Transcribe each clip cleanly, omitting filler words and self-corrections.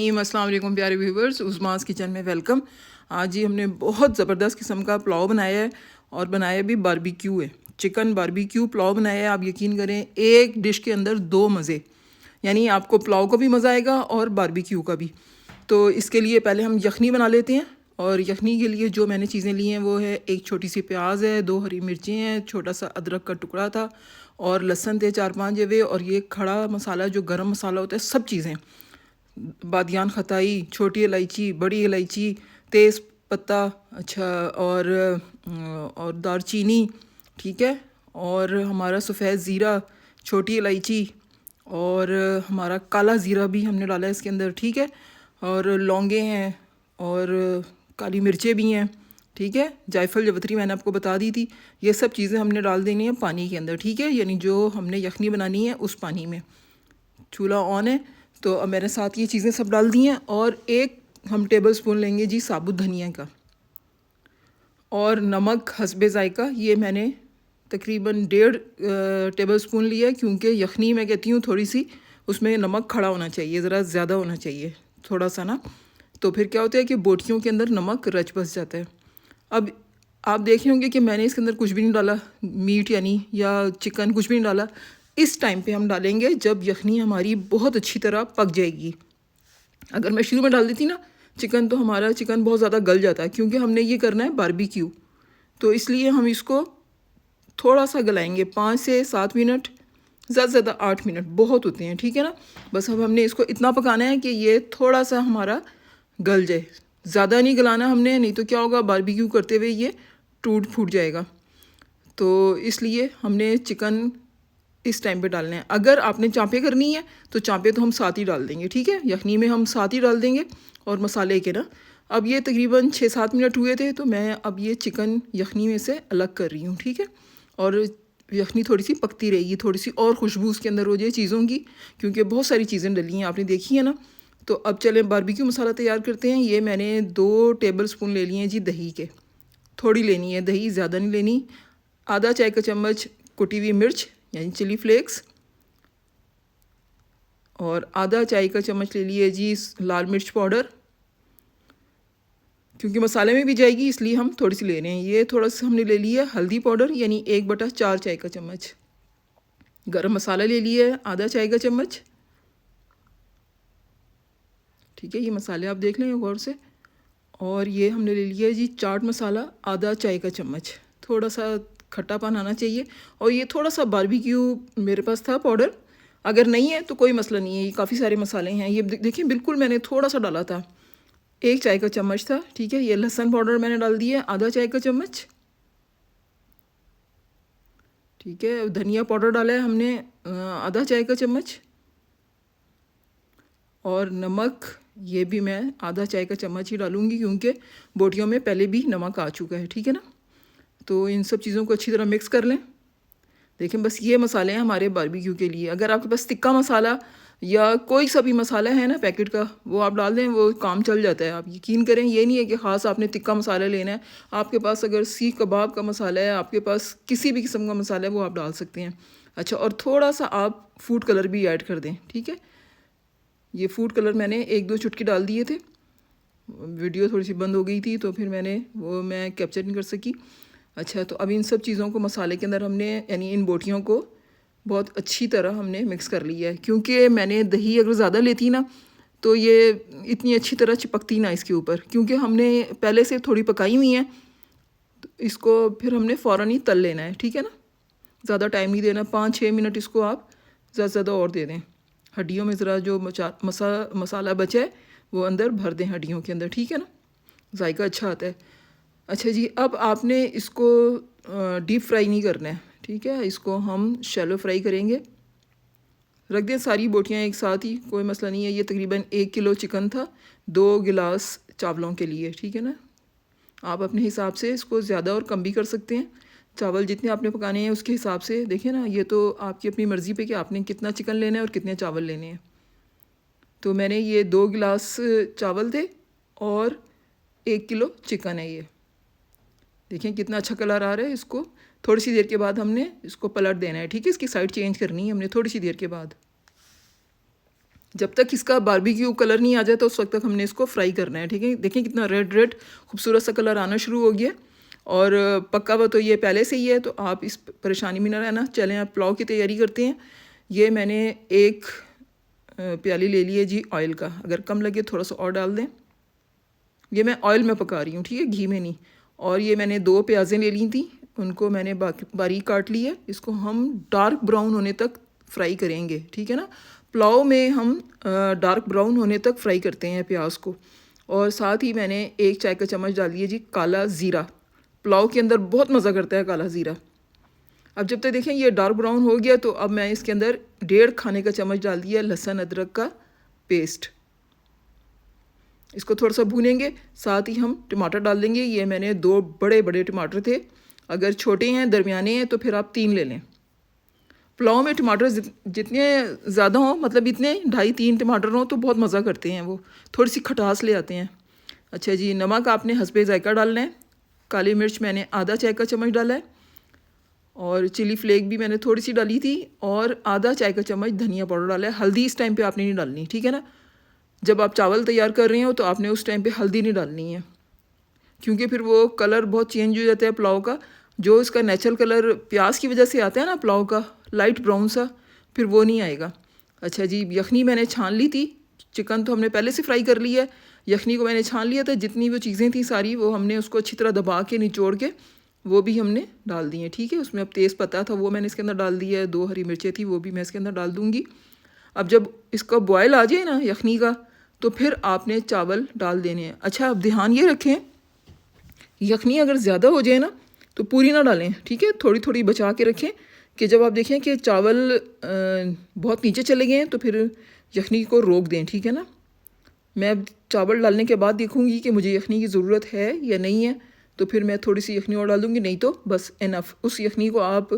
रहीम। अस्सलाम वालेकुम प्यारे व्यूवर्स, उस्मास किचन में वेलकम। आज ही हमने बहुत ज़बरदस्त किस्म का पुलाव बनाया है और बनाया भी बारबेक्यू है। चिकन बारबेक्यू पुलाव बनाया है। आप यकीन करें एक डिश के अंदर दो मज़े, यानी आपको पुलाव का भी मज़ा आएगा और बारबेक्यू का भी। तो इसके लिए पहले हम यखनी बना लेते हैं। और यखनी के लिए जो मैंने चीज़ें ली हैं वो है एक छोटी सी प्याज है, 2 हरी मिर्चें हैं, छोटा सा अदरक का टुकड़ा था और लहसुन थे 4-5 जवे, और ये खड़ा मसाला जो गरम मसाला होता है, सब चीज़ें, बादियान खताई, छोटी इलायची, बड़ी इलायची, तेज़ पत्ता, अच्छा, और दारचीनी, ठीक है, और हमारा सफ़ेद ज़ीरा, छोटी इलायची, और हमारा काला ज़ीरा भी हमने डाला है इसके अंदर, ठीक है, और लौंगे हैं और काली मिर्चें भी हैं, ठीक है, जायफल जवतरी मैंने आपको बता दी थी। ये सब चीज़ें हमने डाल देनी है पानी के अंदर, ठीक है, यानी जो हमने यखनी बनानी है उस पानी में। चूल्हा ऑन है। तो अब मैंने साथ ये चीज़ें सब डाल दी हैं और एक हम टेबल स्पून लेंगे जी साबुत धनिया का, और नमक हस्बे ज़ायका। ये मैंने तकरीबन 1.5 टेबल स्पून लिया है, क्योंकि यखनी मैं कहती हूँ थोड़ी सी उसमें नमक खड़ा होना चाहिए, ज़रा ज़्यादा होना चाहिए थोड़ा सा ना। तो फिर क्या होता है कि बोटियों के अंदर नमक रच बस जाता है। अब आप देख रहे होंगे कि मैंने इसके अंदर कुछ भी नहीं डाला, मीट यानी या चिकन कुछ भी नहीं डाला। इस टाइम पे हम डालेंगे जब यखनी हमारी बहुत अच्छी तरह पक जाएगी। अगर मैं शुरू में डाल देती ना चिकन, तो हमारा चिकन बहुत ज़्यादा गल जाता है, क्योंकि हमने ये करना है बारबेक्यू। तो इसलिए हम इसको थोड़ा सा गलाएंगे, 5 से 7 मिनट, ज़्यादा से ज़्यादा 8 मिनट बहुत होते हैं, ठीक है ना। बस अब हमने इसको इतना पकाना है कि ये थोड़ा सा हमारा गल जाए, ज़्यादा नहीं गलाना हमने, नहीं तो क्या होगा, बारबेक्यू करते हुए ये टूट फूट जाएगा। तो इसलिए हमने चिकन इस टाइम पे डालना है। अगर आपने चाँपे करनी है तो चाँपे तो हम साथ ही डाल देंगे, ठीक है, यखनी में हम साथ ही डाल देंगे और मसाले के ना। अब ये तकरीबन 6-7 मिनट हुए थे, तो मैं अब ये चिकन यखनी में से अलग कर रही हूँ, ठीक है। और यखनी थोड़ी सी पकती रहेगी, थोड़ी सी और खुशबू उसके अंदर हो जाए चीज़ों की, क्योंकि बहुत सारी चीज़ें डली हैं, आपने देखी है ना। तो अब चलें बारबेक्यू मसाला तैयार करते हैं। ये मैंने 2 टेबल स्पून ले लिए हैं जी दही के, थोड़ी लेनी है दही, ज़्यादा नहीं लेनी। आधा चाय का चम्मच कुटी हुई मिर्च यानी चिली फ्लेक्स, और आधा चाय का चम्मच ले लिए जी लाल मिर्च पाउडर, क्योंकि मसाले में भी जाएगी इसलिए हम थोड़ी सी ले रहे हैं। ये थोड़ा सा हमने ले लिया हल्दी पाउडर, यानी 1/4 चाय का चम्मच। गरम मसाला ले लिया है आधा चाय का चम्मच, ठीक है, ये मसाले आप देख लें गौर से। और ये हमने ले लिया है जी चाट मसाला आधा चाय का चम्मच, थोड़ा सा खट्टापन आना चाहिए। और ये थोड़ा सा बारबेक्यू मेरे पास था पाउडर, अगर नहीं है तो कोई मसला नहीं है, ये काफ़ी सारे मसाले हैं। ये देखिए बिल्कुल मैंने थोड़ा सा डाला था, 1 चाय का चम्मच था, ठीक है। ये लहसुन पाउडर मैंने डाल दिया आधा चाय का चम्मच, ठीक है। धनिया पाउडर डाला है हमने आधा चाय का चम्मच, और नमक ये भी मैं आधा चाय का चम्मच ही डालूँगी, क्योंकि बोटियों में पहले भी नमक आ चुका है, ठीक है ना। तो इन सब चीज़ों को अच्छी तरह मिक्स कर लें। देखें बस ये मसाले हैं हमारे बारबेक्यू के लिए। अगर आपके पास तिक्का मसाला या कोई सा भी मसाला है ना पैकेट का, वो आप डाल दें, वो काम चल जाता है। आप यकीन करें, ये नहीं है कि ख़ास आपने तिक्का मसाला लेना है। आपके पास अगर सीख कबाब का मसाला है, आपके पास किसी भी किस्म का मसाला है, वो आप डाल सकते हैं। अच्छा, और थोड़ा सा आप फूड कलर भी ऐड कर दें, ठीक है। ये फूड कलर मैंने 1-2 चुटकी डाल दिए थे, वीडियो थोड़ी सी बंद हो गई थी तो फिर मैं कैप्चर नहीं कर सकी। अच्छा, तो अब इन सब चीज़ों को मसाले के अंदर हमने, यानी इन बोटियों को बहुत अच्छी तरह हमने मिक्स कर लिया है। क्योंकि मैंने दही अगर ज़्यादा लेती ना तो ये इतनी अच्छी तरह चिपकती ना इसके ऊपर, क्योंकि हमने पहले से थोड़ी पकाई हुई है। तो इसको फिर हमने फ़ौरन ही तल लेना है, ठीक है ना, ज़्यादा टाइम नहीं देना। 5-6 मिनट इसको आप ज़्यादा से ज़्यादा और दे दें। हड्डियों में ज़रा जो मसाला बचा है वो अंदर भर दें हड्डियों के अंदर, ठीक है ना, जायका अच्छा आता है। अच्छा जी, अब आपने इसको डीप फ्राई नहीं करना है, ठीक है, इसको हम शैलो फ्राई करेंगे। रख दें सारी बोटियाँ एक साथ ही, कोई मसला नहीं है। ये तकरीबन 1 किलो चिकन था 2 गिलास चावलों के लिए, ठीक है ना। आप अपने हिसाब से इसको ज़्यादा और कम भी कर सकते हैं, चावल जितने आपने पकाने हैं उसके हिसाब से। देखिए ना, ये तो आपकी अपनी मर्ज़ी पे कि आपने कितना चिकन लेना है और कितने चावल लेने हैं। तो मैंने ये 2 गिलास चावल थे और 1 किलो चिकन है ये। देखिए कितना अच्छा कलर आ रहा है। इसको थोड़ी सी देर के बाद हमने इसको पलट देना है, ठीक है, इसकी साइड चेंज करनी है हमने थोड़ी सी देर के बाद। जब तक इसका बारबेक्यू कलर नहीं आ जाए तो उस वक्त तक हमने इसको फ्राई करना है, ठीक है। देखें कितना रेड रेड खूबसूरत सा कलर आना शुरू हो गया, और पक्का हुआ तो ये पहले से ही है, तो आप इस परेशानी में ना रहना। चलें आप पुलाव की तैयारी करते हैं। ये मैंने एक प्याली ले ली है जी ऑयल का, अगर कम लगे थोड़ा सा और डाल दें। ये मैं ऑयल में पका रही हूँ, ठीक है, घी में नहीं। और ये मैंने 2 प्याज़ें ले ली थी, उनको मैंने बारीक काट ली है। इसको हम डार्क ब्राउन होने तक फ्राई करेंगे, ठीक है ना। पुलाव में हम डार्क ब्राउन होने तक फ्राई करते हैं प्याज को। और साथ ही मैंने 1 चाय का चम्मच डाल दिया जी काला ज़ीरा। पुलाव के अंदर बहुत मज़ा करता है काला ज़ीरा। अब जब तक देखें ये डार्क ब्राउन हो गया, तो अब मैं इसके अंदर 1.5 खाने का चम्मच डाल दिया लहसुन अदरक का पेस्ट। इसको थोड़ा सा भूनेंगे। साथ ही हम टमाटर डाल देंगे। ये मैंने 2 बड़े बड़े टमाटर थे, अगर छोटे हैं दरमियाने हैं तो फिर आप 3 ले लें। पुलाव में टमाटर जितने ज़्यादा हों, मतलब इतने 2.5-3 टमाटर हों तो बहुत मज़ा करते हैं, वो थोड़ी सी खटास ले आते हैं। अच्छा जी, नमक आपने हस्बे ज़ायका डालना है। काली मिर्च मैंने आधा चाय का चम्मच डाला है, और चिली फ्लेक भी मैंने थोड़ी सी डाली थी, और आधा चाय का चम्मच धनिया पाउडर डाला है। हल्दी इस टाइम पे आपने नहीं डालनी, ठीक है ना। जब आप चावल तैयार कर रहे हो तो आपने उस टाइम पे हल्दी नहीं डालनी है, क्योंकि फिर वो कलर बहुत चेंज हो जाता है पुलाव का। जो इसका नेचुरल कलर प्याज की वजह से आता है ना पुलाव का, लाइट ब्राउन सा, फिर वो नहीं आएगा। अच्छा जी, यखनी मैंने छान ली थी। चिकन तो हमने पहले से फ्राई कर लिया है, यखनी को मैंने छान लिया था। जितनी वो चीज़ें थी सारी, वो हमने उसको अच्छी तरह दबा के निचोड़ के वो भी हमने डाल दी हैं, ठीक है। उसमें अब तेज़ पत्ता था वो मैंने इसके अंदर डाल दिया है, 2 हरी मिर्चें थी वो भी मैं इसके अंदर डाल दूँगी। अब जब इसका बॉयल आ जाए ना यखनी का, तो फिर आपने चावल डाल देने हैं। अच्छा, अब ध्यान ये रखें, यखनी अगर ज़्यादा हो जाए ना तो पूरी ना डालें, ठीक है, थोड़ी थोड़ी बचा के रखें, कि जब आप देखें कि चावल बहुत नीचे चले गए हैं तो फिर यखनी को रोक दें, ठीक है ना। मैं अब चावल डालने के बाद देखूंगी कि मुझे यखनी की ज़रूरत है या नहीं है, तो फिर मैं थोड़ी सी यखनी और डाल दूँगी, नहीं तो बस इनफ। उस यखनी को आप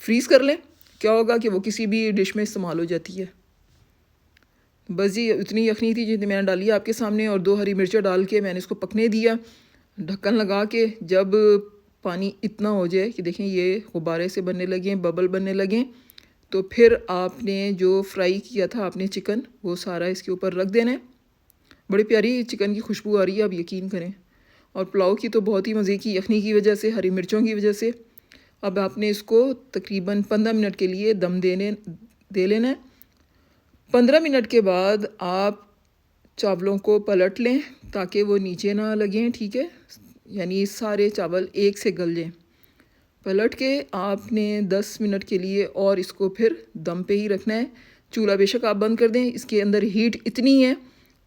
फ्रीज़ कर लें, क्या होगा कि वो किसी भी डिश में इस्तेमाल हो जाती है। बस जी इतनी यखनी थी जितनी मैंने डाली आपके सामने, और 2 हरी मिर्चें डाल के मैंने इसको पकने दिया ढक्कन लगा के। जब पानी इतना हो जाए कि देखें ये गुब्बारे से बनने लगें, बबल बनने लगें, तो फिर आपने जो फ्राई किया था आपने चिकन, वो सारा इसके ऊपर रख देना है। बड़ी प्यारी चिकन की खुशबू आ रही है, आप यकीन करें। और पुलाव की तो बहुत ही मज़े की, यखनी की वजह से, हरी मिर्चों की वजह से। अब आपने इसको तकरीबन 15 मिनट के लिए दम दे लेना है। 15 मिनट के बाद आप चावलों को पलट लें ताकि वो नीचे ना लगें, ठीक है, यानी सारे चावल एक से गल जाएं। पलट के आपने 10 मिनट के लिए और इसको फिर दम पे ही रखना है। चूल्हा बेशक आप बंद कर दें, इसके अंदर हीट इतनी है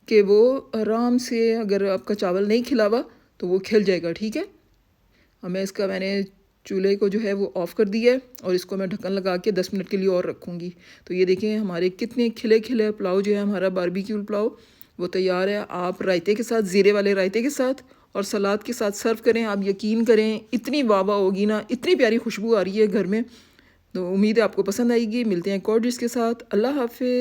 कि वो आराम से, अगर आपका चावल नहीं खिला हुआ तो वो खिल जाएगा, ठीक है। अब मैंने चूल्हे को जो है वो ऑफ़ कर दिया है, और इसको मैं ढक्कन लगा के 10 मिनट के लिए और रखूँगी। तो ये देखें हमारे कितने खिले खिले पुलाव जो है, हमारा बारबेक्यू पुलाव वो तैयार है। आप रायते के साथ, ज़ीरे वाले रायते के साथ और सलाद के साथ सर्व करें। आप यकीन करें इतनी वाह वाह होगी ना, इतनी प्यारी खुशबू आ रही है घर में। तो उम्मीद है आपको पसंद आएगी। मिलते हैं एक और डिश के साथ। अल्लाह हाफ़िज़।